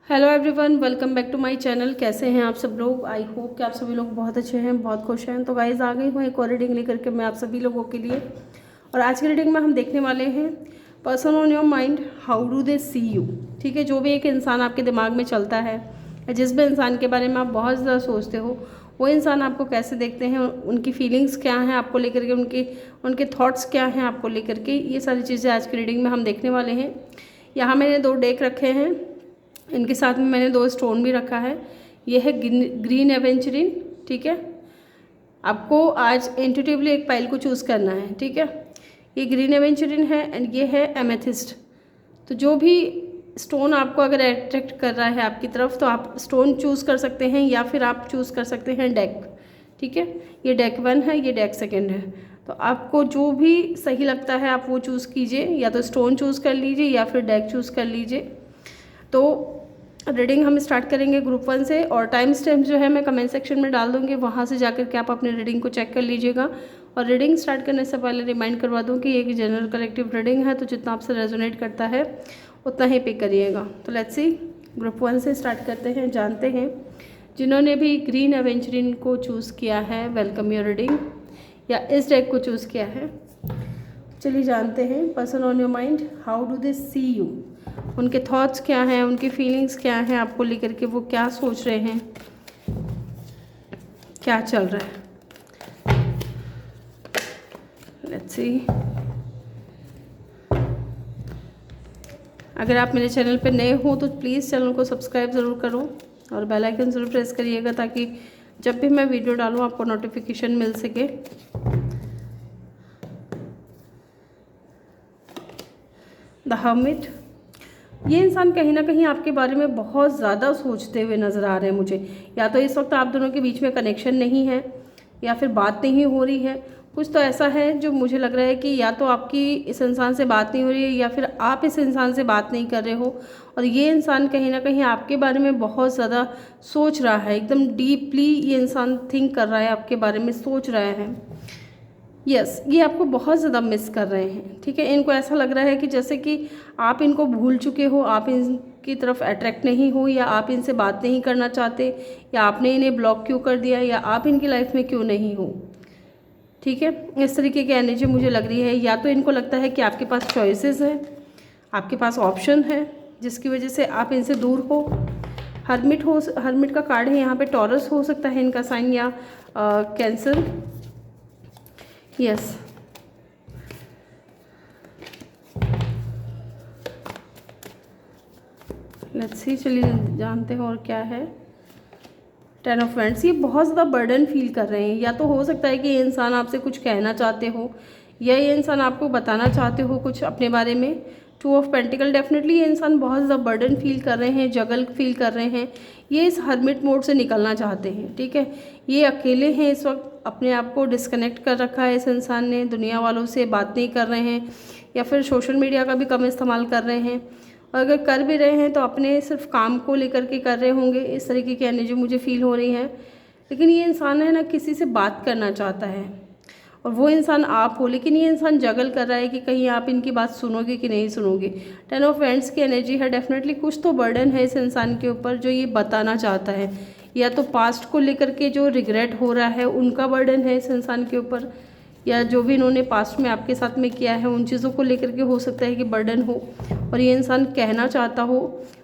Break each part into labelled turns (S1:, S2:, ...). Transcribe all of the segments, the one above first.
S1: Hello everyone, welcome back to my channel. कैसे हैं आप सब लोग? आई होप कि आप सभी लोग बहुत अच्छे हैं, बहुत खुश हैं। तो गाइज आ गई हूँ एक और रीडिंग लेकर के मैं आप सभी लोगों के लिए। और आज की रीडिंग में हम देखने वाले हैं person on your mind, how do they see you. ठीक है, जो भी एक इंसान आपके दिमाग में चलता है या जिस भी इंसान के बारे में आप बहुत ज़्यादा सोचते हो, वो इंसान आपको कैसे देखते हैं, उनकी फीलिंग्स क्या हैं आपको लेकर के, उनके थॉट्स क्या हैं आपको लेकर के, ये सारी चीज़ें आज की रीडिंग में हम देखने वाले हैं। यहाँ मैंने 2 डेक रखे हैं, इनके साथ में मैंने 2 स्टोन भी रखा है। ये है ग्रीन एवेंचरिन। ठीक है, आपको आज इंट्यूटिवली एक पाइल को चूज़ करना है। ठीक है, ये ग्रीन एवेंचरिन है एंड ये है एमेथिस्ट। तो जो भी स्टोन आपको अगर अट्रैक्ट कर रहा है आपकी तरफ, तो आप स्टोन चूज़ कर सकते हैं या फिर आप चूज़ कर सकते हैं डेक। ठीक है, ये डेक 1 है, ये डेक 2 है। तो आपको जो भी सही लगता है आप वो चूज़ कीजिए, या तो स्टोन चूज़ कर लीजिए या फिर डेक चूज़ कर लीजिए। तो रीडिंग हम स्टार्ट करेंगे ग्रुप 1 से, और टाइम स्टैम्प जो है मैं कमेंट सेक्शन में डाल दूँगी, वहाँ से जाकर के आप अपनी रीडिंग को चेक कर लीजिएगा। और रीडिंग स्टार्ट करने से पहले रिमाइंड करवा दूँ कि ये एक जनरल कलेक्टिव रीडिंग है, तो जितना आपसे रेजोनेट करता है उतना ही पिक करिएगा। तो लेट्स सी, ग्रुप 1 से स्टार्ट करते हैं, जानते हैं जिन्होंने भी ग्रीन एवेंचरिन को चूज़ किया है, वेलकम योर रीडिंग, या इस डेक को चूज़ किया है। चलिए जानते हैं person on your mind, how do they see you. उनके थॉट्स क्या हैं, उनकी फीलिंग्स क्या हैं आपको लेकर के, वो क्या सोच रहे हैं, क्या चल रहा है। Let's see. अगर आप मेरे चैनल पर नए हो तो प्लीज़ चैनल को सब्सक्राइब ज़रूर करो और बेल आइकन ज़रूर प्रेस करिएगा, ताकि जब भी मैं वीडियो डालूँ आपको नोटिफिकेशन मिल सके। द हर्मिट, ये इंसान कहीं ना कहीं आपके बारे में बहुत ज़्यादा सोचते हुए नज़र आ रहे हैं मुझे। या तो इस वक्त आप दोनों के बीच में कनेक्शन नहीं है, या फिर बात नहीं हो रही है। कुछ तो ऐसा है जो मुझे लग रहा है कि या तो आपकी इस इंसान से बात नहीं हो रही है, या फिर आप इस इंसान से बात नहीं कर रहे हो। और ये इंसान कहीं ना कहीं आपके बारे में बहुत ज़्यादा सोच रहा है, एकदम डीपली ये इंसान थिंक कर रहा है, आपके बारे में सोच रहा है। यस, ये आपको बहुत ज़्यादा मिस कर रहे हैं। ठीक है, इनको ऐसा लग रहा है कि जैसे कि आप इनको भूल चुके हो, आप इनकी तरफ अट्रैक्ट नहीं हो, या आप इनसे बात नहीं करना चाहते, या आपने इन्हें ब्लॉक क्यों कर दिया, या आप इनकी लाइफ में क्यों नहीं हो। ठीक है, इस तरीके की एनर्जी मुझे लग रही है। या तो इनको लगता है कि आपके पास चॉइसेस हैं, आपके पास ऑप्शन है, जिसकी वजह से आप इनसे दूर हो। हर्मिट का कार्ड है यहाँ पे। टॉरस हो सकता है इनका साइन, या कैंसर। यस, लेट्स सी, चलिए जानते हैं और क्या है। 10 ऑफ वैंड्स, ये बहुत ज़्यादा बर्डन फील कर रहे हैं। या तो हो सकता है कि ये इंसान आपसे कुछ कहना चाहते हो, या ये इंसान आपको बताना चाहते हो कुछ अपने बारे में। 2 ऑफ पेंटिकल, डेफिनेटली ये इंसान बहुत ज़्यादा बर्डन फील कर रहे हैं, जगल फील कर रहे हैं। ये इस हर्मिट मोड से निकलना चाहते हैं। ठीक है, ये अकेले हैं इस वक्त, अपने आप को डिस्कनेक्ट कर रखा है इस इंसान ने, दुनिया वालों से बात नहीं कर रहे हैं, या फिर सोशल मीडिया का भी कम इस्तेमाल कर रहे हैं। और अगर कर भी रहे हैं तो अपने सिर्फ काम को लेकर के कर रहे होंगे। इस तरीके की एनर्जी मुझे फील हो रही है। लेकिन ये इंसान है ना, किसी से बात करना चाहता है, और वो इंसान आप हो। लेकिन ये इंसान जगल कर रहा है कि कहीं आप इनकी बात सुनोगे कि नहीं सुनोगे। 10 ऑफ वैंड्स की एनर्जी है। डेफिनेटली कुछ तो बर्डन है इस इंसान के ऊपर जो ये बताना चाहता है। या तो पास्ट को लेकर के जो रिग्रेट हो रहा है उनका बर्डन है इस इंसान के ऊपर, या जो भी इन्होंने पास्ट में आपके साथ में किया है उन चीज़ों को लेकर के हो सकता है कि बर्डन हो। और ये इंसान कहना चाहता हो,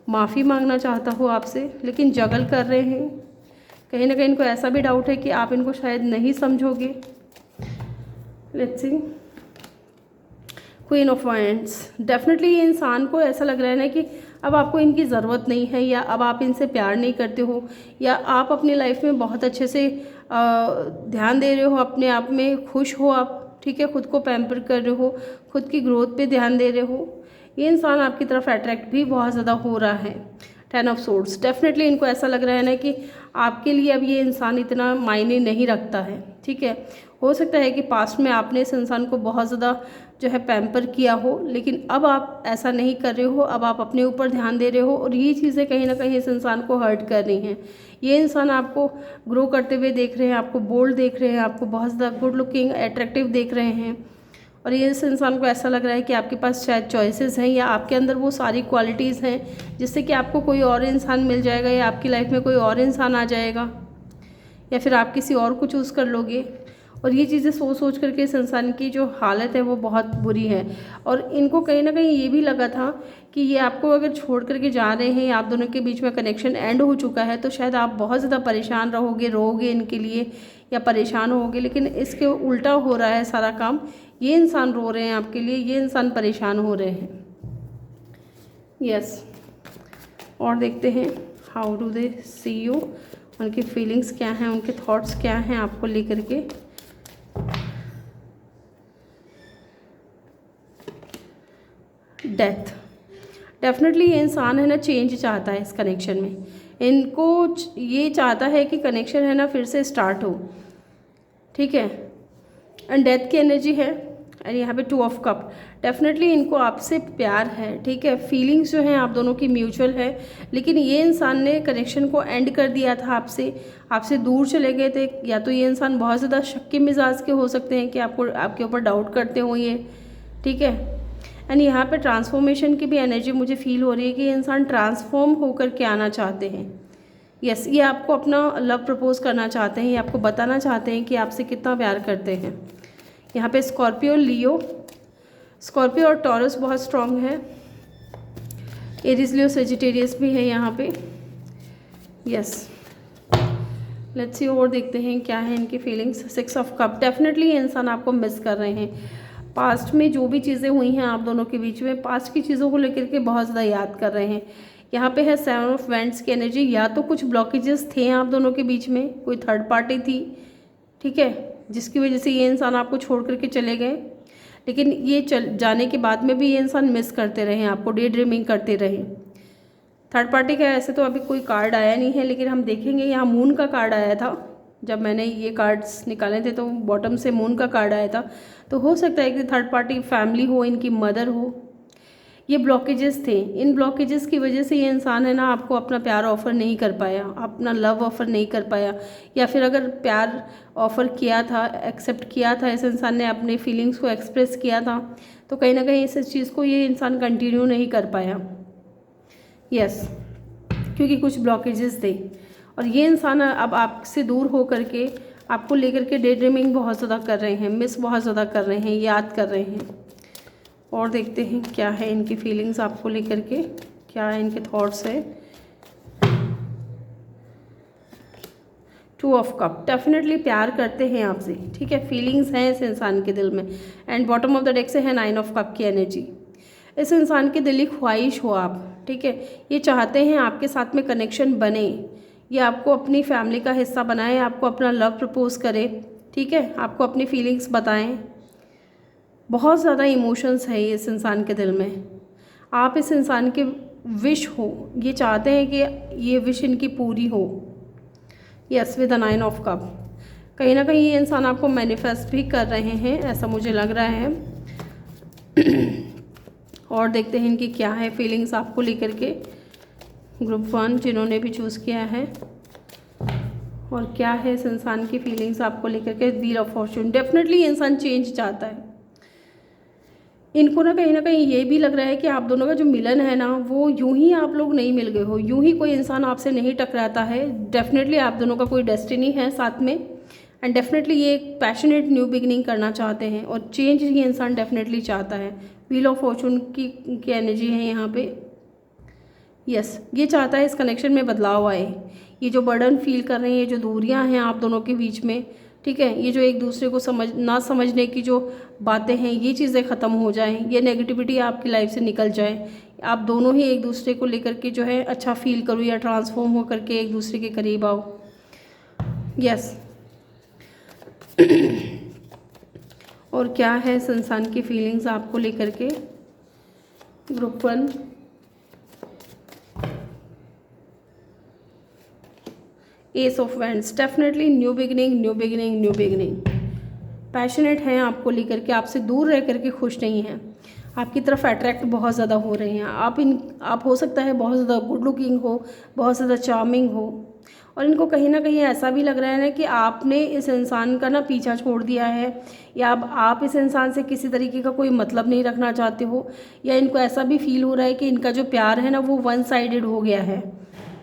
S1: माफ़ी मांगना चाहता हो आपसे, लेकिन जगल कर रहे हैं। कहीं ना कहीं इनको ऐसा भी डाउट है कि आप इनको शायद नहीं समझोगे। Let's see, queen of wands, definitely ये इंसान को ऐसा लग रहा है ना कि अब आपको इनकी ज़रूरत नहीं है, या अब आप इनसे प्यार नहीं करते हो, या आप अपनी लाइफ में बहुत अच्छे से ध्यान दे रहे हो, अपने आप में खुश हो आप। ठीक है, खुद को पैम्पर कर रहे हो, खुद की ग्रोथ पे ध्यान दे रहे हो। ये इंसान आपकी तरफ अट्रैक्ट भी बहुत ज़्यादा हो रहा है। 10 ऑफ सोर्ड्स, डेफिनेटली इनको ऐसा लग रहा है ना कि आपके लिए अब ये इंसान इतना मायने नहीं रखता है। ठीक है, हो सकता है कि पास्ट में आपने इस इंसान को बहुत ज़्यादा जो है पैम्पर किया हो, लेकिन अब आप ऐसा नहीं कर रहे हो, अब आप अपने ऊपर ध्यान दे रहे हो, और ये चीज़ें कहीं ना कहीं इस इंसान को हर्ट कर रही हैं। ये इंसान आपको ग्रो करते हुए देख रहे हैं, आपको बोल्ड देख रहे हैं, आपको बहुत ज़्यादा गुड लुकिंग अट्रैक्टिव देख रहे हैं, और ये इस इंसान को ऐसा लग रहा है कि आपके पास शायद चॉइसेस हैं या आपके अंदर वो सारी क्वालिटीज़ हैं जिससे कि आपको कोई और इंसान मिल जाएगा या आपकी लाइफ में कोई और इंसान आ जाएगा या फिर आप किसी और को चूज़ कर लोगे। और ये चीज़ें सोच सोच करके इस इंसान की जो हालत है वो बहुत बुरी है। और इनको कहीं ना कहीं ये भी लगा था कि ये आपको अगर छोड़ करके जा रहे हैं, आप दोनों के बीच में कनेक्शन एंड हो चुका है, तो शायद आप बहुत ज़्यादा परेशान रहोगे, रोगे इनके लिए या परेशान होगे। लेकिन इसके उल्टा हो रहा है सारा काम। ये इंसान रो रहे हैं आपके लिए, ये इंसान परेशान हो रहे हैं। यस, और देखते हैं how do they see you, उनकी फीलिंग्स क्या हैं, उनके थॉट्स क्या हैं आपको लेकर के। डेथ, डेफिनेटली ये इंसान है ना चेंज चाहता है इस कनेक्शन में। इनको ये चाहता है कि कनेक्शन है ना फिर से स्टार्ट हो, ठीक है। एंड डेथ की एनर्जी है और यहाँ पे 2 ऑफ कप। डेफिनेटली इनको आपसे प्यार है, ठीक है। फीलिंग्स जो हैं आप दोनों की म्यूचुअल है, लेकिन ये इंसान ने कनेक्शन को एंड कर दिया था, आपसे दूर चले गए थे। या तो ये इंसान बहुत ज़्यादा शक्की मिजाज के हो सकते हैं कि आपके ऊपर डाउट करते हो ये, ठीक है। एंड यहाँ पे ट्रांसफॉर्मेशन की भी एनर्जी मुझे फील हो रही है कि ये इंसान ट्रांसफॉर्म होकर के आना चाहते हैं। यस, ये आपको अपना लव प्रपोज करना चाहते हैं, ये आपको बताना चाहते हैं कि आपसे कितना प्यार करते हैं। यहाँ पे स्कॉर्पियो, लियो, स्कॉर्पियो और टॉरस बहुत स्ट्रॉन्ग है। एरीज, लियो, सेजिटेरियस भी है यहाँ पे। यस, लेट्स सी और देखते हैं क्या है इनकी फीलिंग्स। 6 ऑफ कप, डेफिनेटली ये इंसान आपको मिस कर रहे हैं। पास्ट में जो भी चीज़ें हुई हैं आप दोनों के बीच में, पास्ट की चीज़ों को लेकर के बहुत ज़्यादा याद कर रहे हैं। यहाँ पे है 7 ऑफ वैंड्स की एनर्जी। या तो कुछ ब्लॉकेजेस थे आप दोनों के बीच में, कोई थर्ड पार्टी थी, ठीक है, जिसकी वजह से ये इंसान आपको छोड़ करके चले गए। लेकिन ये जाने के बाद में भी ये इंसान मिस करते रहे, आपको डे ड्रीमिंग करते रहे। थर्ड पार्टी का ऐसे तो अभी कोई कार्ड आया नहीं है, लेकिन हम देखेंगे। यहाँ मून का कार्ड आया था, जब मैंने ये कार्ड्स निकाले थे तो बॉटम से मून का कार्ड आया था। तो हो सकता है कि थर्ड पार्टी फैमिली हो, इनकी मदर हो। ये ब्लॉकेजेस थे, इन ब्लॉकेजेस की वजह से ये इंसान है ना आपको अपना प्यार ऑफ़र नहीं कर पाया, अपना लव ऑफ़र नहीं कर पाया। या फिर अगर प्यार ऑफ़र किया था, एक्सेप्ट किया था, इस इंसान ने अपने फीलिंग्स को एक्सप्रेस किया था, तो कहीं ना कहीं इस चीज़ को ये इंसान कंटिन्यू नहीं कर पाया। यस, क्योंकि कुछ ब्लॉकेजेस थे। और ये इंसान अब आपसे दूर हो करके आपको लेकर के डे ड्रीमिंग बहुत ज़्यादा कर रहे हैं, मिस बहुत ज़्यादा कर रहे हैं, याद कर रहे हैं। और देखते हैं क्या है इनकी फीलिंग्स आपको लेकर के, क्या है इनके थॉट्स है। 2 ऑफ कप, डेफिनेटली प्यार करते हैं आपसे, ठीक है, फीलिंग्स हैं इस इंसान के दिल में। And bottom of the deck से है 9 ऑफ कप की एनर्जी। इस इंसान की दिली ख्वाहिश हो आप, ठीक है, ये चाहते हैं आपके साथ में कनेक्शन बने, ये आपको अपनी फैमिली का हिस्सा बनाए, आपको अपना लव प्रपोज करे, ठीक है, आपको अपनी फीलिंग्स बताएं। बहुत ज़्यादा इमोशंस है इस इंसान के दिल में। आप इस इंसान के विश हो, ये चाहते हैं कि ये विश इनकी पूरी हो। यस, विद 9 ऑफ कप, कहीं ना कहीं ये इंसान आपको मैनिफेस्ट भी कर रहे हैं, ऐसा मुझे लग रहा है। और देखते हैं इनकी क्या है फीलिंग्स आपको लेकर के। ग्रुप 1 जिन्होंने भी चूज़ किया है, और क्या है इस इंसान की फीलिंग्स आपको लेकर के। व्हील ऑफ फॉर्चून, डेफिनेटली ये इंसान चेंज चाहता है। इनको ना कहीं ये भी लग रहा है कि आप दोनों का जो मिलन है ना, वो यूं ही आप लोग नहीं मिल गए हो, यूं ही कोई इंसान आपसे नहीं टकराता है। डेफिनेटली आप दोनों का कोई डेस्टिनी है साथ में। एंड डेफिनेटली ये एक पैशनेट न्यू बिगनिंग करना चाहते हैं, और चेंज ये इंसान डेफिनेटली चाहता है। व्हील ऑफ फॉर्चून की एनर्जी है यहाँ पे। यस, ये चाहता है इस कनेक्शन में बदलाव आए। ये जो बर्डन फील कर रहे हैं, ये जो दूरियां हैं आप दोनों के बीच में, ठीक है, ये जो एक दूसरे को ना समझने की जो बातें हैं, ये चीज़ें ख़त्म हो जाएं, ये नेगेटिविटी आपकी लाइफ से निकल जाए। आप दोनों ही एक दूसरे को लेकर के जो है अच्छा फील करो, या ट्रांसफॉर्म हो करके एक दूसरे के करीब आओ। यस, और क्या है इस इंसान की फीलिंग्स आपको लेकर के। Group 1, S of wands, definitely new beginning, new beginning, new beginning. Passionate हैं आपको लेकर के, आपसे दूर रह करके खुश नहीं हैं, आपकी तरफ अट्रैक्ट बहुत ज़्यादा हो रहे हैं। आप हो सकता है बहुत ज़्यादा गुड लुकिंग हो, बहुत ज़्यादा चार्मिंग हो, और इनको कहीं ना कहीं ऐसा भी लग रहा है ना कि आपने इस इंसान का ना पीछा छोड़ दिया है, या अब आप इस इंसान से किसी तरीके का कोई मतलब नहीं रखना चाहते हो, या इनको ऐसा भी फील हो रहा है कि इनका जो प्यार है ना वो वन साइडेड हो गया है,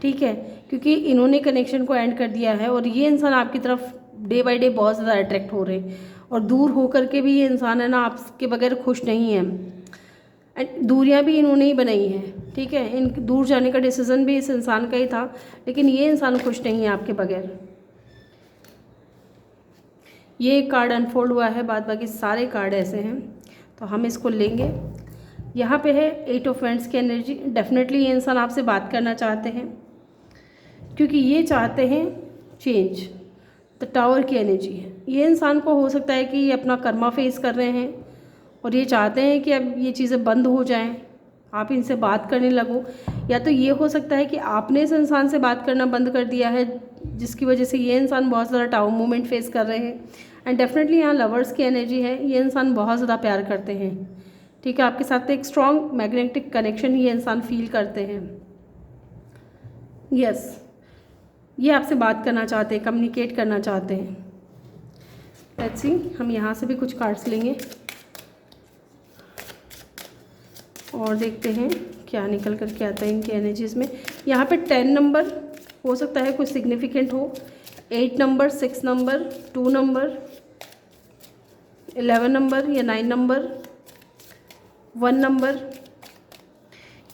S1: ठीक है, क्योंकि इन्होंने कनेक्शन को एंड कर दिया है और ये इंसान आपकी तरफ डे बाय डे बहुत ज़्यादा अट्रैक्ट हो रहे हैं। और दूर होकर के भी ये इंसान है ना आपके बगैर खुश नहीं है, एंड दूरियां भी इन्होंने ही बनाई हैं, ठीक है, इन दूर जाने का डिसीज़न भी इस इंसान का ही था, लेकिन ये इंसान खुश नहीं है आपके बगैर। ये एक कार्ड अनफोल्ड हुआ है, बाद बाकी सारे कार्ड ऐसे हैं, तो हम इसको लेंगे। यहाँ पे है 8 ऑफ वैंड्स की एनर्जी। डेफिनेटली ये इंसान आपसे बात करना चाहते हैं, क्योंकि ये चाहते हैं चेंज। द टावर की एनर्जी है। ये इंसान को हो सकता है कि ये अपना कर्मा फेस कर रहे हैं और ये चाहते हैं कि अब ये चीज़ें बंद हो जाएं, आप इनसे बात करने लगो, या तो ये हो सकता है कि आपने इस इंसान से बात करना बंद कर दिया है, जिसकी वजह से ये इंसान बहुत ज़्यादा टावर मूवमेंट फेस कर रहे हैं। एंड डेफिनेटली यहाँ लवर्स की एनर्जी है। ये इंसान बहुत ज़्यादा प्यार करते हैं, ठीक है, आपके साथ एक स्ट्रॉन्ग मैग्नेटिक कनेक्शन ये इंसान फील करते हैं। यस, ये आपसे बात करना चाहते हैं, कम्युनिकेट करना चाहते हैं। लेट्स सी, हम यहाँ से भी कुछ कार्ड्स लेंगे और देखते हैं क्या निकल कर के आता है इनकी एनर्जीज़ में। यहाँ पे 10 नंबर हो सकता है कुछ सिग्निफिकेंट हो, 8 नंबर, 6 नंबर, 2 नंबर, 11 नंबर या 9 नंबर, 1 नंबर।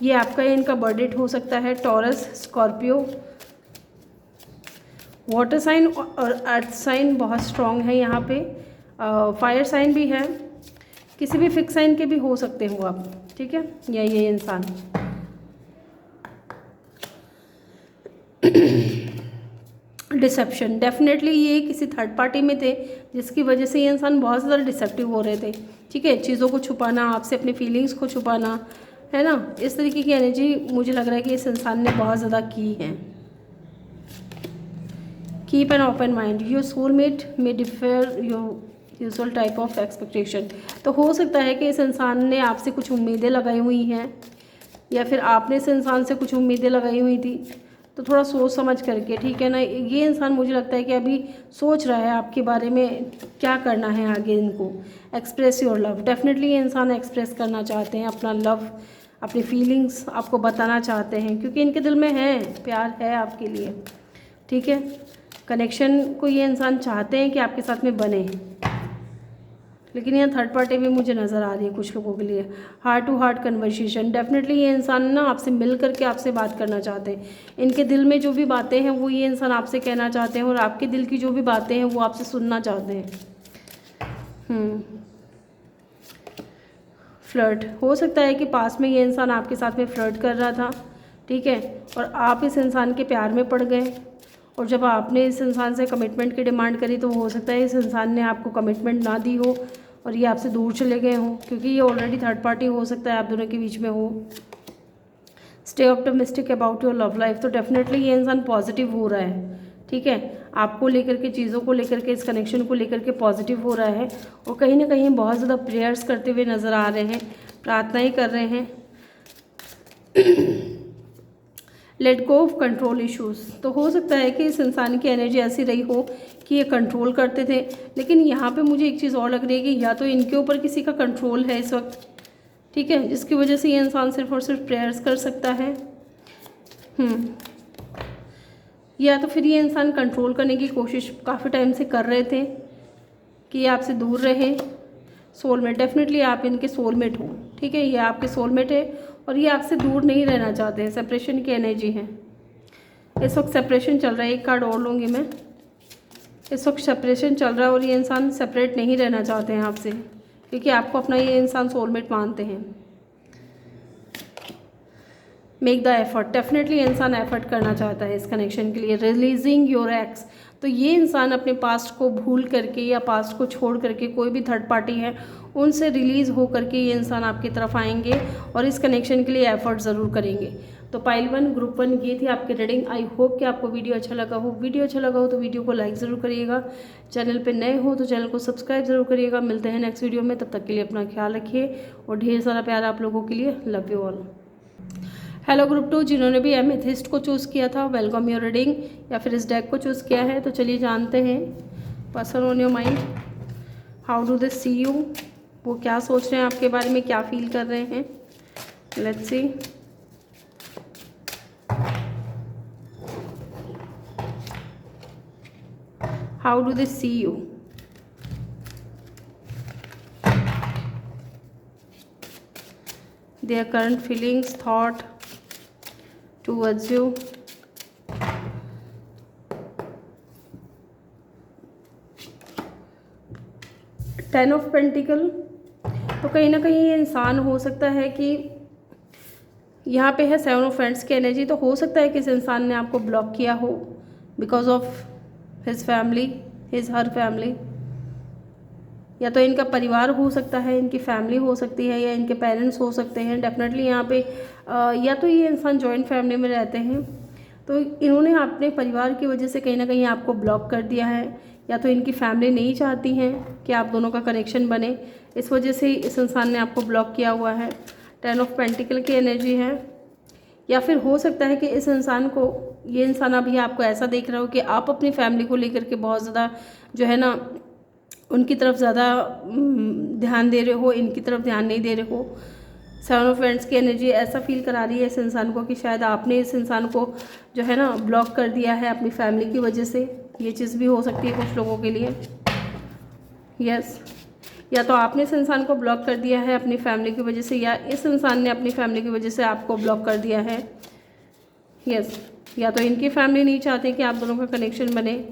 S1: ये आपका या इनका बर्थ डेट हो सकता है, टॉरस, स्कॉर्पियो, वाटर साइन और अर्थ साइन बहुत स्ट्रॉन्ग है यहाँ पे, फायर साइन भी है, किसी भी फिक्स साइन के भी हो सकते हो आप, ठीक है, या ये इंसान। डिसेप्शन, डेफिनेटली ये किसी थर्ड पार्टी में थे, जिसकी वजह से ये इंसान बहुत ज़्यादा डिसेप्टिव हो रहे थे, ठीक है, चीज़ों को छुपाना, आपसे अपनी फीलिंग्स को छुपाना, है ना, इस तरीके की एनर्जी मुझे लग रहा है कि इस इंसान ने बहुत ज़्यादा की है। Keep an open mind, your soulmate may differ your usual type of expectation. तो हो सकता है कि इस इंसान ने आपसे कुछ उम्मीदें लगाई हुई हैं, या फिर आपने इस इंसान से कुछ उम्मीदें लगाई हुई थी, तो थोड़ा सोच समझ करके, ठीक है ना, ये इंसान मुझे लगता है कि अभी सोच रहा है आपके बारे में क्या करना है आगे इनको। एक्सप्रेस योर लव, डेफिनेटली ये इंसान एक्सप्रेस करना चाहते हैं अपना लव, अपनी फीलिंग्स आपको बताना चाहते हैं, क्योंकि इनके दिल में है, प्यार है आपके लिए, ठीक है, कनेक्शन को ये इंसान चाहते हैं कि आपके साथ में बने। लेकिन यहाँ थर्ड पार्टी भी मुझे नज़र आ रही है कुछ लोगों के लिए। Heart to heart conversation, definitely ये इंसान ना आपसे मिल करके आपसे बात करना चाहते हैं। इनके दिल में जो भी बातें हैं वो ये इंसान आपसे कहना चाहते हैं, और आपके दिल की जो भी बातें हैं वो आपसे सुनना चाहते हैं। फ्लर्ट, हो सकता है कि पास में ये इंसान आपके साथ में फ्लर्ट कर रहा था, ठीक है, और आप इस इंसान के प्यार में पड़ गए, और जब आपने इस इंसान से कमिटमेंट की डिमांड करी तो हो सकता है इस इंसान ने आपको कमिटमेंट ना दी हो और ये आपसे दूर चले गए हों, क्योंकि ये ऑलरेडी थर्ड पार्टी हो सकता है आप दोनों के बीच में हो। Stay optimistic about your love life, तो डेफिनेटली ये इंसान पॉजिटिव हो रहा है, ठीक है, आपको लेकर के, चीज़ों को लेकर के, इस कनेक्शन को लेकर के पॉजिटिव हो रहा है, और कहीं ना कहीं बहुत ज़्यादा प्रेयर्स करते हुए नज़र आ रहे हैं, प्रार्थनाएँ कर रहे हैं। Let go of control issues, तो हो सकता है कि इस इंसान की एनर्जी ऐसी रही हो कि ये कंट्रोल करते थे, लेकिन यहाँ पे मुझे एक चीज़ और लग रही है कि या तो इनके ऊपर किसी का कंट्रोल है इस वक्त, ठीक है, जिसकी वजह से ये इंसान सिर्फ और सिर्फ प्रेयर्स कर सकता है। या तो फिर ये इंसान कंट्रोल करने की कोशिश काफ़ी टाइम से कर रहे थे कि ये आपसे दूर रहे। सोलमेट, डेफिनेटली आप इनके सोलमेट हो, ठीक है, ये आपके सोलमेट है और ये आपसे दूर नहीं रहना चाहते हैं। सेपरेशन की एनर्जी है, इस वक्त सेपरेशन चल रहा है। एक कार्ड और लूँगी मैं। इस वक्त सेपरेशन चल रहा है और ये इंसान सेपरेट नहीं रहना चाहते हैं आपसे, क्योंकि आपको अपना ये इंसान सोलमेट मानते हैं। मेक द एफर्ट, डेफिनेटली इंसान एफर्ट करना चाहता है इस कनेक्शन के लिए। रिलीजिंग योर एक्स, तो ये इंसान अपने पास्ट को भूल करके या पास्ट को छोड़ करके, कोई भी थर्ड पार्टी है उनसे रिलीज़ हो करके ये इंसान आपकी तरफ आएंगे और इस कनेक्शन के लिए एफर्ट ज़रूर करेंगे। तो पाइल 1 ग्रुप 1 ये थी आपकी रीडिंग। आई होप कि आपको वीडियो अच्छा लगा हो। वीडियो अच्छा लगा हो तो वीडियो को लाइक ज़रूर करिएगा। चैनल पे नए हो तो चैनल को सब्सक्राइब ज़रूर करिएगा। मिलते हैं नेक्स्ट वीडियो में, तब तक के लिए अपना ख्याल रखिए और ढेर सारा प्यार आप लोगों के लिए। Love you all. Hello group 2, जिन्होंने भी एमेथिस्ट को चूज़ किया था, वेलकम योर रीडिंग, या फिर इस डेक को चूज़ किया है, तो चलिए जानते हैं person on your mind, how do they see you, वो क्या सोच रहे हैं आपके बारे में, क्या फील कर रहे हैं। Let's see. How do they see you, their current feelings, thought towards you। Ten of pentacles, तो कहीं ना कहीं ये इंसान हो सकता है कि यहाँ पे है सेवन ऑफ फ्रेंड्स की एनर्जी, तो हो सकता है कि इस इंसान ने आपको ब्लॉक किया हो because of his family, his her family, या तो इनका परिवार हो सकता है, इनकी फैमिली हो सकती है, या इनके पेरेंट्स हो सकते हैं। डेफिनेटली यहाँ पे या तो ये इंसान जॉइंट फैमिली में रहते हैं, तो इन्होंने अपने परिवार की वजह से कहीं ना कहीं आपको ब्लॉक कर दिया है, या तो इनकी फैमिली नहीं चाहती हैं कि आप दोनों का कनेक्शन बने, इस वजह से इस इंसान ने आपको ब्लॉक किया हुआ है। टेन ऑफ पेंटिकल की एनर्जी है, या फिर हो सकता है कि इस इंसान को, ये इंसान अभी आपको ऐसा देख रहा हो कि आप अपनी फैमिली को लेकर के बहुत ज़्यादा जो है ना उनकी तरफ ज़्यादा ध्यान दे रहे हो, इनकी तरफ ध्यान नहीं दे रहे हो। सेवन ऑफ फ्रेंड्स की एनर्जी ऐसा फील करा रही है इस इंसान को कि शायद आपने इस इंसान को जो है ना ब्लॉक कर दिया है अपनी फैमिली की वजह से। ये चीज़ भी हो सकती है कुछ लोगों के लिए। यस, या तो आपने इस इंसान को ब्लॉक कर दिया है अपनी फैमिली की वजह से, या इस इंसान ने अपनी फैमिली की वजह से आपको ब्लॉक कर दिया है। यस, या तो इनकी फैमिली नहीं चाहती कि आप दोनों का कनेक्शन बने,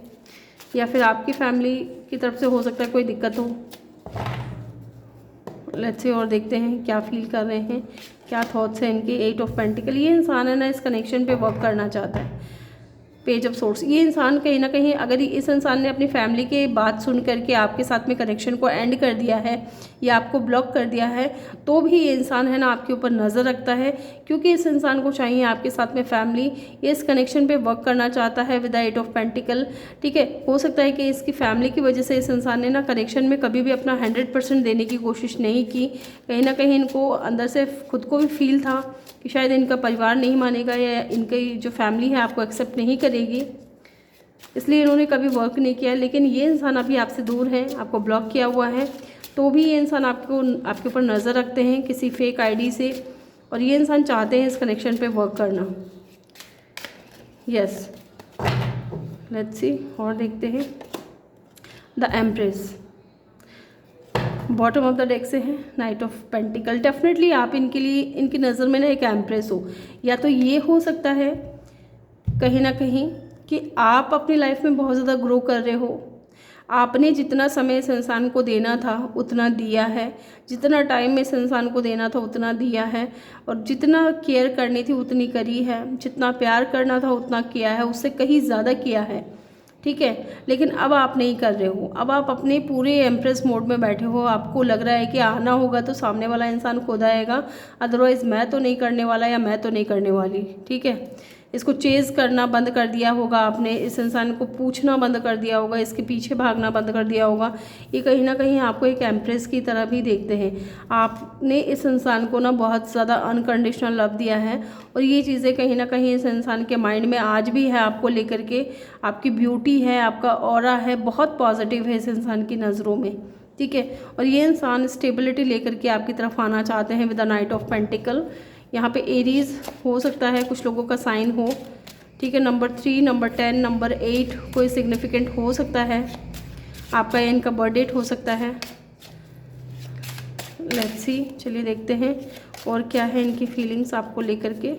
S1: या फिर आपकी फैमिली की तरफ से हो सकता है कोई दिक्कत हो। लेट्स सी, और देखते हैं क्या फील कर रहे हैं, क्या थॉट्स हैं इनके। एट ऑफ पेंटिकल, ये इंसान है ना इस कनेक्शन पे वर्क करना चाहता है। पेज ऑफ सोर्स, ये इंसान कहीं ना कहीं, अगर इस इंसान ने अपनी फैमिली की बात सुन करके आपके साथ में कनेक्शन को एंड कर दिया है या आपको ब्लॉक कर दिया है, तो भी ये इंसान है ना आपके ऊपर नज़र रखता है, क्योंकि इस इंसान को चाहिए आपके साथ में फैमिली। ये इस कनेक्शन पे वर्क करना चाहता है with the eight of pentacles. ठीक है, हो सकता है कि इसकी फैमिली की वजह से इस इंसान ने ना कनेक्शन में कभी भी अपना 100% देने की कोशिश नहीं की। कहीं ना कहीं इनको अंदर से खुद को भी फील था कि शायद इनका परिवार नहीं मानेगा, या इनकी जो फैमिली है आपको एक्सेप्ट नहीं करेगी, इसलिए इन्होंने कभी वर्क नहीं किया। लेकिन ये इंसान अभी आपसे दूर है, आपको ब्लॉक किया हुआ है, तो भी ये इंसान आपके ऊपर नज़र रखते हैं किसी फेक आईडी से, और ये इंसान चाहते हैं इस कनेक्शन पे वर्क करना। यस, लेट्स सी, और देखते हैं। The empress, bottom of the deck से है नाइट ऑफ पेंटिकल। डेफिनेटली आप इनके लिए, इनकी नज़र में ना एक एम्प्रेस हो, या तो ये हो सकता है कहीं ना कहीं कि आप अपनी लाइफ में बहुत ज़्यादा ग्रो कर रहे हो, आपने जितना समय इस इंसान को देना था उतना दिया है, जितना टाइम इस इंसान को देना था उतना दिया है, और जितना केयर करनी थी उतनी करी है, जितना प्यार करना था उतना किया है, उससे कहीं ज़्यादा किया है। ठीक है, लेकिन अब आप नहीं कर रहे हो, अब आप अपने पूरे एम्प्रेस मोड में बैठे हो। आपको लग रहा है कि आना होगा तो सामने वाला इंसान खुद आएगा, अदरवाइज़ मैं तो नहीं करने वाला, या मैं तो नहीं करने वाली। ठीक है, इसको चेज़ करना बंद कर दिया होगा आपने, इस इंसान को पूछना बंद कर दिया होगा, इसके पीछे भागना बंद कर दिया होगा। ये कहीं ना कहीं आपको एक एम्प्रेस की तरह भी देखते हैं। आपने इस इंसान को ना बहुत ज़्यादा अनकंडीशनल लव दिया है, और ये चीज़ें कहीं ना कहीं इस इंसान के माइंड में आज भी है आपको लेकर के। आपकी ब्यूटी है, आपका ऑरा है, बहुत पॉजिटिव है इस इंसान की नज़रों में। ठीक है, और ये इंसान स्टेबिलिटी लेकर के आपकी तरफ आना चाहते हैं with the night of pentacle. यहाँ पे एरीज हो सकता है कुछ लोगों का साइन हो। ठीक है, नंबर 3, नंबर 10, नंबर 8 कोई सिग्निफिकेंट हो सकता है, आपका इनका बर्थ डेट हो सकता है। लेट्स सी, चलिए देखते हैं और क्या है इनकी फीलिंग्स आपको लेकर के,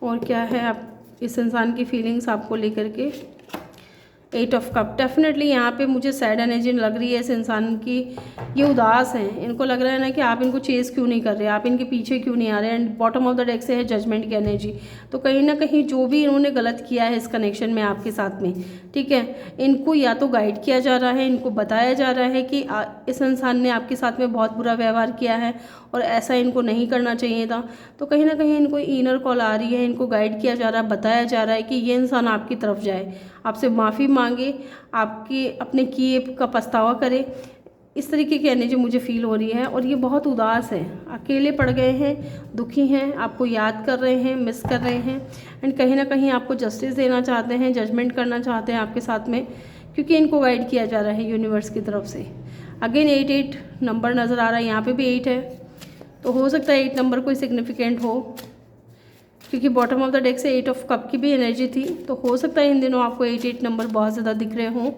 S1: और क्या है आप इस इंसान की फीलिंग्स आपको लेकर के। 8 ऑफ कप, डेफिनेटली यहाँ पे मुझे सैड एनर्जी लग रही है इस इंसान की। ये उदास हैं, इनको लग रहा है ना कि आप इनको चेस क्यों नहीं कर रहे, आप इनके पीछे क्यों नहीं आ रहे। And bottom of the deck से है जजमेंट की एनर्जी, तो कहीं ना कहीं जो भी इन्होंने गलत किया है इस कनेक्शन में आपके साथ में, ठीक है, इनको या तो गाइड किया जा रहा है, इनको बताया जा रहा है कि इस इंसान ने आपके साथ में बहुत बुरा व्यवहार किया है और ऐसा इनको नहीं करना चाहिए था। तो कहीं ना कहीं इनको इनर कॉल आ रही है, इनको गाइड किया जा रहा है, बताया जा रहा है कि ये इंसान आपकी तरफ जाए, आपसे माफ़ी मांगे, आपके अपने किए का पछतावा करे। इस तरीके की एनर्जी मुझे फील हो रही है। और ये बहुत उदास है, अकेले पड़ गए हैं, दुखी हैं, आपको याद कर रहे हैं, मिस कर रहे हैं, एंड कहीं ना कहीं आपको जस्टिस देना चाहते हैं, जजमेंट करना चाहते हैं आपके साथ में, क्योंकि इनको गाइड किया जा रहा है यूनिवर्स की तरफ से। अगेन 8 नंबर नज़र आ रहा है, यहाँ पे भी 8 है, तो हो सकता है 8 नंबर कोई सिग्निफिकेंट हो, क्योंकि बॉटम ऑफ द डेक से 8 ऑफ कप की भी एनर्जी थी, तो हो सकता है इन दिनों आपको 8 नंबर बहुत ज़्यादा दिख रहे हों।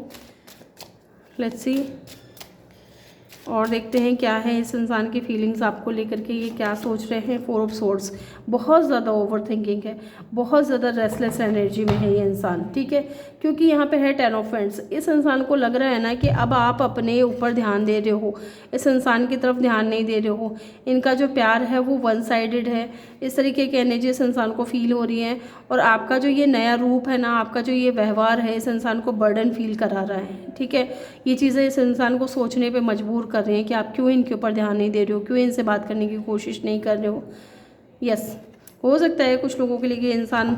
S1: लेट्स सी, और देखते हैं क्या है इस इंसान की फीलिंग्स आपको लेकर के, ये क्या सोच रहे हैं। 4 ऑफ सोर्ड्स, बहुत ज़्यादा ओवर थिंकिंग है, बहुत ज़्यादा रेस्टलेस एनर्जी में है ये इंसान, ठीक है, क्योंकि यहाँ पे है 10 ऑफ फ्रेंड्स। इस इंसान को लग रहा है ना कि अब आप अपने ऊपर ध्यान दे रहे हो, इस इंसान की तरफ ध्यान नहीं दे रहे हो, इनका जो प्यार है वो वन साइडेड है, इस तरीके की एनर्जी इस इंसान को फील हो रही है। और आपका जो ये नया रूप है ना, आपका जो ये व्यवहार है, इस इंसान को बर्डन फील करा रहा है, ठीक है। ये चीज़ें इस इंसान को सोचने पे मजबूर कर रही हैं कि आप क्यों इनके ऊपर ध्यान नहीं दे रहे हो, क्यों इनसे बात करने की कोशिश नहीं कर रहे हो। यस, हो सकता है कुछ लोगों के लिए ये इंसान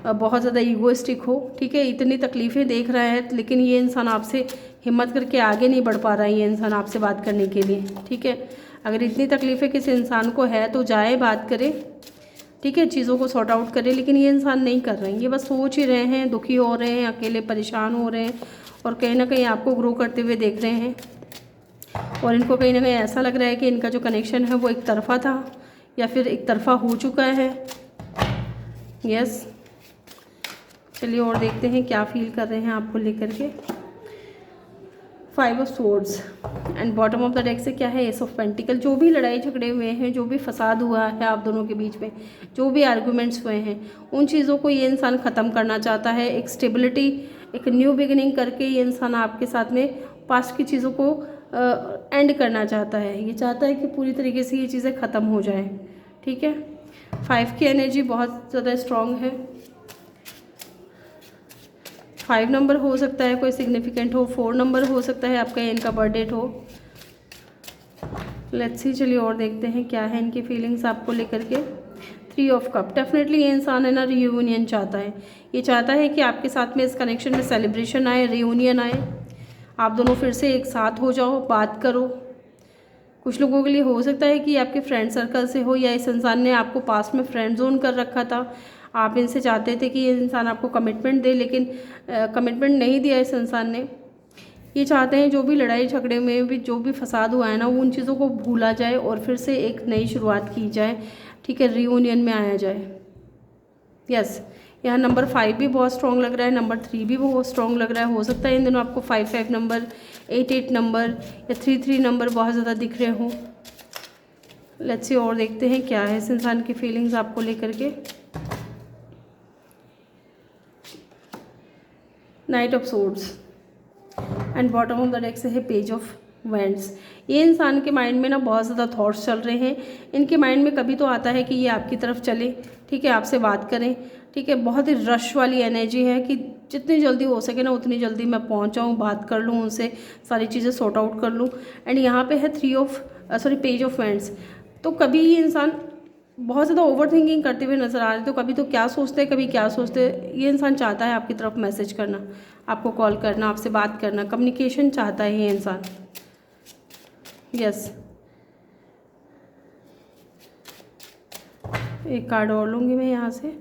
S1: बहुत ज़्यादा ईगोइस्टिक हो, ठीक है, इतनी तकलीफ़ें देख रहा है, लेकिन ये इंसान आपसे हिम्मत करके आगे नहीं बढ़ पा रहा है, ये इंसान आपसे बात करने के लिए, ठीक है। अगर इतनी तकलीफ़ें किसी इंसान को है तो जाए बात करे, ठीक है, चीज़ों को सॉर्ट आउट करे, लेकिन ये इंसान नहीं कर रहे हैं, ये बस सोच ही रहे हैं, दुखी हो रहे हैं, अकेले परेशान हो रहे हैं, और कहीं ना कहीं आपको ग्रो करते हुए देख रहे हैं। और इनको कहीं ना कहीं ऐसा लग रहा है कि इनका जो कनेक्शन है वो एक तरफा था या फिर एक तरफा हो चुका है। यस, चलिए और देखते हैं क्या फील कर रहे हैं आपको लेकर के। 5 of swords and bottom of the deck से क्या है, एस ऑफ पेंटिकल। जो भी लड़ाई झगड़े हुए हैं, जो भी फसाद हुआ है आप दोनों के बीच में, जो भी आर्गूमेंट्स हुए हैं, उन चीज़ों को ये इंसान ख़त्म करना चाहता है। एक स्टेबिलिटी, एक न्यू बिगिनिंग करके ये इंसान आपके साथ में पास्ट की चीज़ों को एंड करना चाहता है। ये चाहता है कि पूरी तरीके से ये चीज़ें ख़त्म हो जाएं, ठीक है। 5 की एनर्जी बहुत ज़्यादा स्ट्रॉन्ग है। 5 नंबर हो सकता है कोई सिग्निफिकेंट हो, 4 नंबर हो सकता है आपका इनका बर्थ डेट हो। लेट्स सी, चलिए और देखते हैं क्या है इनकी फीलिंग्स आपको लेकर के। 3 ऑफ कप, डेफिनेटली ये इंसान है ना रियूनियन चाहता है। ये चाहता है कि आपके साथ में इस कनेक्शन में सेलिब्रेशन आए, रियूनियन आए, आप दोनों फिर से एक साथ हो जाओ, बात करो। कुछ लोगों के लिए हो सकता है कि आपके फ्रेंड सर्कल से हो, या इस इंसान ने आपको पास्ट में फ्रेंड जोन कर रखा था, आप इनसे चाहते थे कि ये इंसान आपको कमिटमेंट दे, लेकिन कमिटमेंट नहीं दिया इस इंसान ने। ये चाहते हैं जो भी लड़ाई झगड़े में भी जो भी फसाद हुआ है ना, वो उन चीज़ों को भूला जाए और फिर से एक नई शुरुआत की जाए, ठीक है, रियूनियन में आया जाए। यस, यहाँ नंबर 5 भी बहुत स्ट्रॉन्ग लग रहा है, नंबर 3 भी बहुत स्ट्रॉन्ग लग रहा है। हो सकता है इन दिनों आपको 5 नंबर, 8 नंबर या 3 नंबर बहुत ज़्यादा दिख रहे हों। लेट्स सी, और देखते हैं क्या है इस इंसान की फीलिंग्स आपको लेकर के। Night of swords and bottom of the deck से है पेज ऑफ वैंड्स। ये इंसान के माइंड में ना बहुत ज़्यादा थॉट्स चल रहे हैं। इनके माइंड में कभी तो आता है कि ये आपकी तरफ चले, ठीक है, आपसे बात करें, ठीक है। बहुत ही रश वाली एनर्जी है कि जितनी जल्दी हो सके ना उतनी जल्दी मैं पहुंच जाऊँ, बात कर लूँ उनसे, सारी चीज़ें सॉर्ट आउट कर लूँ। एंड यहाँ पे है पेज ऑफ वैंड्स। तो कभी ये इंसान बहुत ज़्यादा ओवर थिंकिंग करते हुए नज़र आ रहे, तो कभी तो क्या सोचते हैं, कभी क्या सोचते हैं। ये इंसान चाहता है आपकी तरफ मैसेज करना, आपको कॉल करना, आपसे बात करना, कम्युनिकेशन चाहता है ये इंसान। यस, एक कार्ड और लूँगी मैं यहाँ से।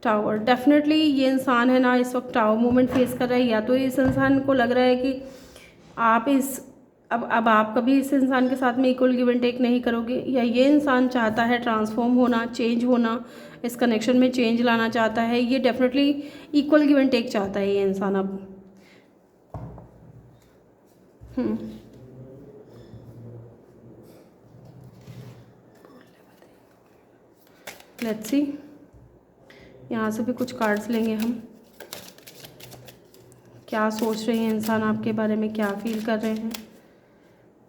S1: टावर, डेफिनेटली ये इंसान है ना इस वक्त टावर मूवमेंट फेस कर रहा है। या तो इस इंसान को लग रहा है कि आप अब आप कभी इस इंसान के साथ में इक्वल गिव एंड टेक नहीं करोगे, या ये इंसान चाहता है ट्रांसफॉर्म होना, चेंज होना, इस कनेक्शन में चेंज लाना चाहता है। ये definitely equal give and take चाहता है ये इंसान अब। लेट्स सी, यहाँ से भी कुछ कार्ड्स लेंगे हम। क्या सोच रहे हैं इंसान आपके बारे में, क्या फील कर रहे हैं।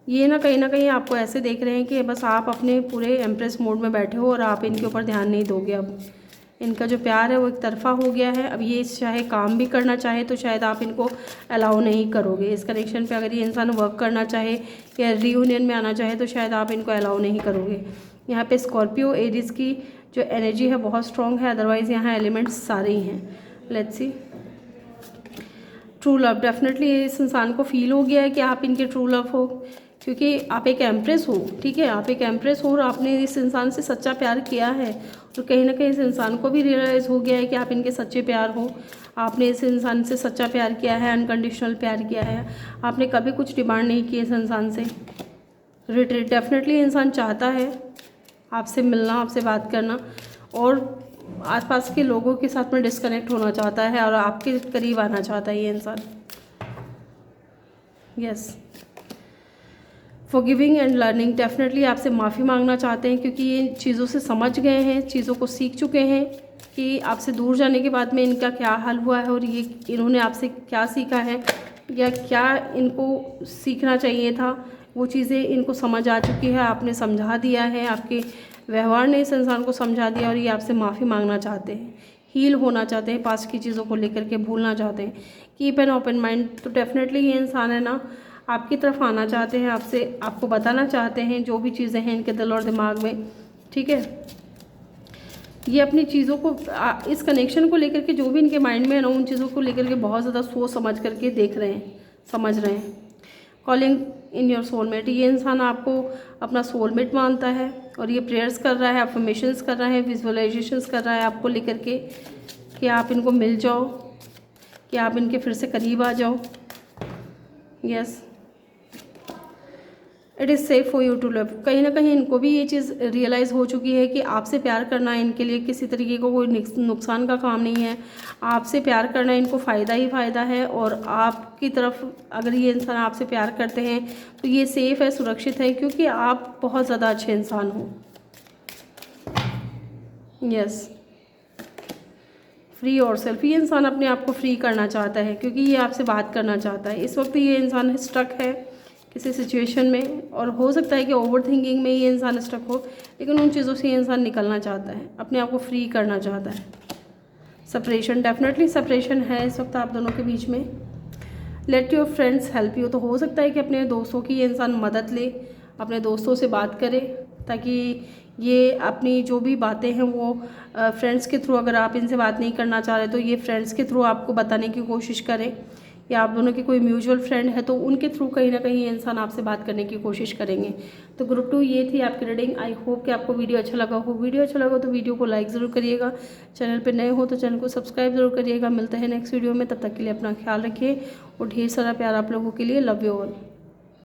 S1: ये ना कहीं आपको ऐसे देख रहे हैं कि बस आप अपने पूरे एम्प्रेस मोड में बैठे हो और आप इनके ऊपर ध्यान नहीं दोगे। अब इनका जो प्यार है वो एक तरफा हो गया है। अब ये चाहे काम भी करना चाहे तो शायद आप इनको अलाउ नहीं करोगे इस कनेक्शन पे। अगर ये इंसान वर्क करना चाहे या रियूनियन में आना चाहे तो शायद आप इनको अलाउ नहीं करोगे। यहाँ पे स्कॉर्पियो एरीज की जो एनर्जी है बहुत स्ट्रॉन्ग है, अदरवाइज़ यहाँ एलिमेंट्स सारे ही हैं। Let's C, true love, definitely इस इंसान को फील हो गया है कि आप इनके ट्रू लव हो, क्योंकि आप एक एम्प्रेस हो, ठीक है, आप एक एम्प्रेस हो और आपने इस इंसान से सच्चा प्यार किया है। और कहीं ना कहीं इस इंसान को भी रियलाइज़ हो गया है कि आप इनके सच्चे प्यार हो। आपने इस इंसान से सच्चा प्यार किया है, अनकंडीशनल प्यार किया है, आपने कभी कुछ डिमांड नहीं की इस इंसान से। रिट्रीट, डेफिनेटली इंसान चाहता है आपसे मिलना, आपसे बात करना, और आसपास के लोगों के साथ में डिस्कनेक्ट होना चाहता है और आपके करीब आना चाहता है ये इंसान। Yes, forgiving and learning, definitely आपसे माफ़ी मांगना चाहते हैं, क्योंकि ये चीज़ों से समझ गए हैं, चीज़ों को सीख चुके हैं कि आपसे दूर जाने के बाद में इनका क्या हाल हुआ है और ये इन्होंने आपसे क्या सीखा है या क्या इनको सीखना चाहिए था। वो चीज़ें इनको समझ आ चुकी है, आपने समझा दिया है, आपके व्यवहार ने इस इंसान को समझा दिया और ये आपसे माफ़ी मांगना चाहते हैं, हील होना चाहते हैं, पास्ट की चीज़ों को लेकर के भूलना चाहते हैं। कीप एन ओपन माइंड, तो डेफिनेटली ये इंसान है ना आपकी तरफ आना चाहते हैं, आपसे आपको बताना चाहते हैं जो भी चीज़ें हैं इनके दिल और दिमाग में, ठीक है। ये अपनी चीज़ों को इस कनेक्शन को लेकर के जो भी इनके माइंड में है ना, उन चीज़ों को लेकर के बहुत ज़्यादा सोच समझ करके देख रहे हैं, समझ रहे हैं। कॉलिंग इन योर सोलमेट, ये इंसान आपको अपना सोलमेट मानता है और ये प्रेयर्स कर रहा है, अफर्मेशंस कर रहा है, विजुअलाइजेशंस कर रहा है आपको लेकर के कि आप इनको मिल जाओ, कि आप इनके फिर से करीब आ जाओ। Yes, it is safe for you to love, कहीं ना कहीं इनको भी ये चीज़ रियलाइज़ हो चुकी है कि आपसे प्यार करना इनके लिए किसी तरीके का कोई नुकसान का काम नहीं है। आपसे प्यार करना इनको फ़ायदा ही फ़ायदा है और आपकी तरफ अगर ये इंसान आपसे प्यार करते हैं तो ये सेफ़ है, सुरक्षित है, क्योंकि आप बहुत ज़्यादा अच्छे इंसान हो। यस, फ्री योरसेल्फ, ये इंसान अपने आप को फ्री करना चाहता है क्योंकि ये आपसे बात करना चाहता है। इस वक्त ये इंसान स्टक है किसी सिचुएशन में, और हो सकता है कि ओवर थिंकिंग में ये इंसान स्टक हो, लेकिन उन चीज़ों से ये इंसान निकलना चाहता है, अपने आप को फ्री करना चाहता है। सेपरेशन, डेफिनेटली सेपरेशन है इस वक्त आप दोनों के बीच में। Let your friends help you, तो हो सकता है कि अपने दोस्तों की ये इंसान मदद ले, अपने दोस्तों से बात करे, ताकि ये अपनी जो भी बातें हैं वो फ्रेंड्स के थ्रू, अगर आप इनसे बात नहीं करना चाह रहे तो ये फ्रेंड्स के थ्रू आपको बताने की कोशिश करें, या आप दोनों के कोई म्यूचुअल फ्रेंड है तो उनके थ्रू कहीं ना कहीं ये इंसान आपसे बात करने की कोशिश करेंगे। तो ग्रुप 2 ये थी आपकी रीडिंग। आई होप कि आपको वीडियो अच्छा लगा हो। वीडियो अच्छा लगा तो वीडियो को लाइक ज़रूर करिएगा, चैनल पे नए हो तो चैनल को सब्सक्राइब ज़रूर करिएगा। मिलते हैं नेक्स्ट वीडियो में, तब तक के लिए अपना ख्याल रखिए और ढेर सारा प्यार आप लोगों के लिए। Love you all.